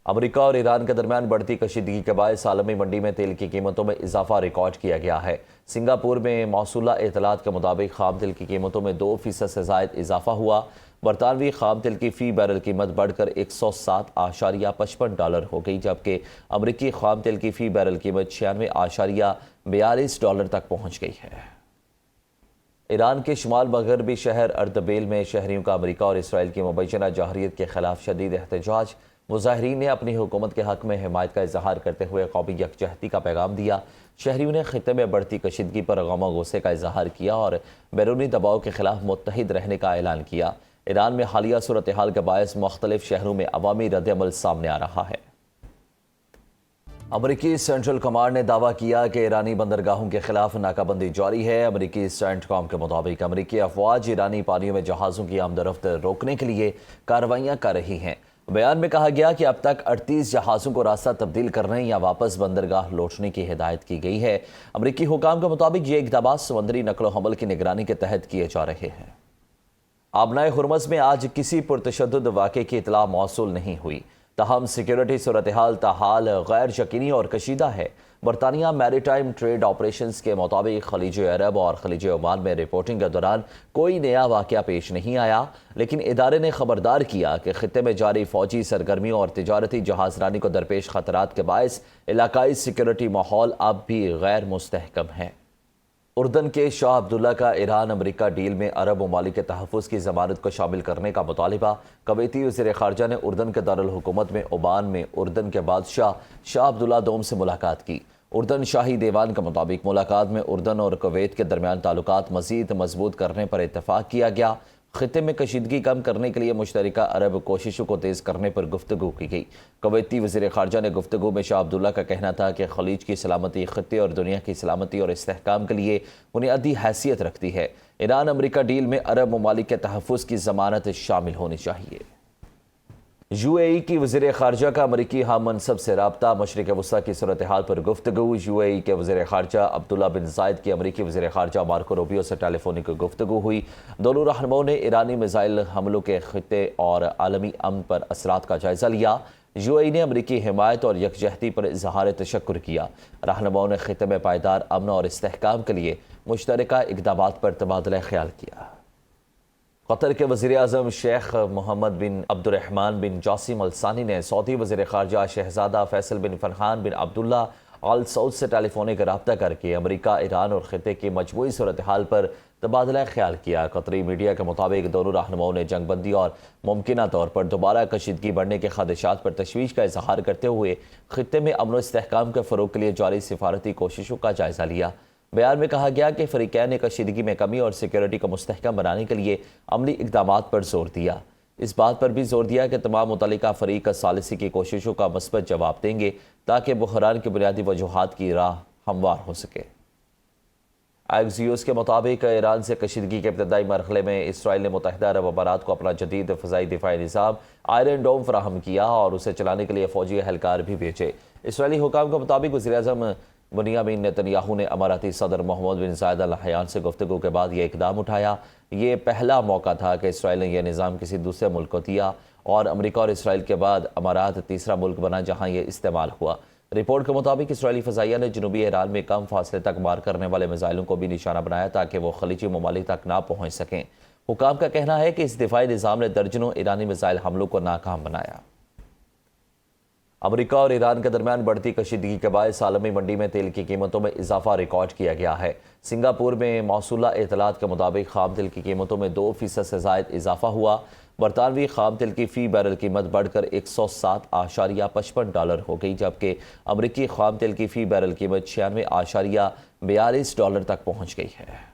امریکہ اور ایران کے درمیان بڑھتی کشیدگی کے باعث عالمی منڈی میں تیل کی قیمتوں میں اضافہ ریکارڈ کیا گیا ہے۔ سنگاپور میں موصولہ اطلاعات کے مطابق خام تیل کی قیمتوں میں 2% سے زائد اضافہ ہوا۔ برطانوی خام تیل کی فی بیرل قیمت بڑھ کر $107.55 ہو گئی، جبکہ امریکی خام تیل کی فی بیرل قیمت $96.42 تک پہنچ گئی ہے۔ ایران کے شمال مغربی شہر اردبیل میں شہریوں کا امریکہ اور اسرائیل کی مبینہ جارحیت کے خلاف شدید احتجاج۔ مظاہرین نے اپنی حکومت کے حق میں حمایت کا اظہار کرتے ہوئے قومی یکجہتی کا پیغام دیا۔ شہریوں نے خطے میں بڑھتی کشیدگی پر غم و غصے کا اظہار کیا اور بیرونی دباؤ کے خلاف متحد رہنے کا اعلان کیا۔ ایران میں حالیہ صورتحال کے باعث مختلف شہروں میں عوامی رد عمل سامنے آ رہا ہے۔ امریکی سینٹرل کمانڈ نے دعویٰ کیا کہ ایرانی بندرگاہوں کے خلاف ناکہ بندی جاری ہے۔ امریکی سینٹ کام کے مطابق امریکی افواج ایرانی پانیوں میں جہازوں کی آمد و رفت روکنے کے لیے کارروائیاں کر رہی ہیں۔ بیان میں کہا گیا کہ اب تک 38 جہازوں کو راستہ تبدیل کرنے یا واپس بندرگاہ لوٹنے کی ہدایت کی گئی ہے۔ امریکی حکام کے مطابق یہ اقدامات سمندری نقل و حمل کی نگرانی کے تحت کیے جا رہے ہیں۔ آبنائے ہرمز میں آج کسی پرتشدد واقعے کی اطلاع موصول نہیں ہوئی، تاہم سیکیورٹی صورتحال تاحال غیر یقینی اور کشیدہ ہے۔ برطانیہ میری ٹائم ٹریڈ آپریشنز کے مطابق خلیج عرب اور خلیج عمان میں رپورٹنگ کے دوران کوئی نیا واقعہ پیش نہیں آیا، لیکن ادارے نے خبردار کیا کہ خطے میں جاری فوجی سرگرمیوں اور تجارتی جہاز رانی کو درپیش خطرات کے باعث علاقائی سیکیورٹی ماحول اب بھی غیر مستحکم ہے۔ اردن کے شاہ عبداللہ کا ایران امریکہ ڈیل میں عرب ممالک کے تحفظ کی ضمانت کو شامل کرنے کا مطالبہ۔ کویتی وزیر خارجہ نے اردن کے دارالحکومت میں عمان میں اردن کے بادشاہ شاہ عبداللہ دوم سے ملاقات کی۔ اردن شاہی دیوان کے مطابق ملاقات میں اردن اور کویت کے درمیان تعلقات مزید مضبوط کرنے پر اتفاق کیا گیا۔ خطے میں کشیدگی کم کرنے کے لیے مشترکہ عرب کوششوں کو تیز کرنے پر گفتگو کی گئی۔ کویتی وزیر خارجہ نے گفتگو میں شاہ عبداللہ کا کہنا تھا کہ خلیج کی سلامتی خطے اور دنیا کی سلامتی اور استحکام کے لیے بنیادی حیثیت رکھتی ہے۔ ایران امریکہ ڈیل میں عرب ممالک کے تحفظ کی ضمانت شامل ہونی چاہیے۔ یو اے ای کی وزیر خارجہ کا امریکی ہم منصب سے رابطہ، مشرق وسطیٰ کی صورتحال پر گفتگو۔ یو اے ای کے وزیر خارجہ عبداللہ بن زائد کی امریکی وزیر خارجہ مارکو روبیو سے ٹیلی فونک گفتگو ہوئی۔ دونوں رہنماؤں نے ایرانی میزائل حملوں کے خطے اور عالمی امن پر اثرات کا جائزہ لیا۔ یو اے ای نے امریکی حمایت اور یکجہتی پر اظہار تشکر کیا۔ رہنماؤں نے خطے میں پائیدار امن اور استحکام کے لیے مشترکہ اقدامات پر تبادلہ خیال کیا۔ قطر کے وزیر اعظم شیخ محمد بن عبد الرحمن بن جاسم الثانی نے سعودی وزیر خارجہ شہزادہ فیصل بن فرحان بن عبداللہ آل سعود سے ٹیلی فونک رابطہ کر کے امریکہ، ایران اور خطے کی مجموعی صورتحال پر تبادلہ خیال کیا۔ قطری میڈیا کے مطابق دونوں رہنماؤں نے جنگ بندی اور ممکنہ طور پر دوبارہ کشیدگی بڑھنے کے خدشات پر تشویش کا اظہار کرتے ہوئے خطے میں امن و استحکام کے فروغ کے لیے جاری سفارتی کوششوں کا جائزہ لیا۔ بیان میں کہا گیا کہ فریقین نے کشیدگی میں کمی اور سیکیورٹی کو مستحکم بنانے کے لیے عملی اقدامات پر زور دیا۔ اس بات پر بھی زور دیا کہ تمام متعلقہ فریق ثالثی کی کوششوں کا مثبت جواب دیں گے تاکہ بحران کی بنیادی وجوہات کی راہ ہموار ہو سکے۔ ایکزیوس کے مطابق ایران سے کشیدگی کے ابتدائی مرحلے میں اسرائیل نے متحدہ عرب امارات کو اپنا جدید فضائی دفاعی نظام آئرن ڈوم فراہم کیا اور اسے چلانے کے لیے فوجی اہلکار بھی بھیجے۔ اسرائیلی حکام کے مطابق وزیر اعظم بنیامین نیتنیاہو نے اماراتی صدر محمد بن زائد ال نہیان سے گفتگو کے بعد یہ اقدام اٹھایا۔ یہ پہلا موقع تھا کہ اسرائیل نے یہ نظام کسی دوسرے ملک کو دیا اور امریکہ اور اسرائیل کے بعد امارات تیسرا ملک بنا جہاں یہ استعمال ہوا۔ رپورٹ کے مطابق اسرائیلی فضائیہ نے جنوبی ایران میں کم فاصلے تک مار کرنے والے میزائلوں کو بھی نشانہ بنایا تاکہ وہ خلیجی ممالک تک نہ پہنچ سکیں۔ حکام کا کہنا ہے کہ اس دفاعی نظام نے درجنوں ایرانی میزائل حملوں کو ناکام بنایا۔ امریکہ اور ایران کے درمیان بڑھتی کشیدگی کے باعث عالمی منڈی میں تیل کی قیمتوں میں اضافہ ریکارڈ کیا گیا ہے۔ سنگاپور میں موصولہ اطلاعات کے مطابق خام تیل کی قیمتوں میں 2% سے زائد اضافہ ہوا۔ برطانوی خام تیل کی فی بیرل قیمت بڑھ کر $107.55 ہو گئی، جبکہ امریکی خام تیل کی فی بیرل قیمت $96.42 تک پہنچ گئی ہے۔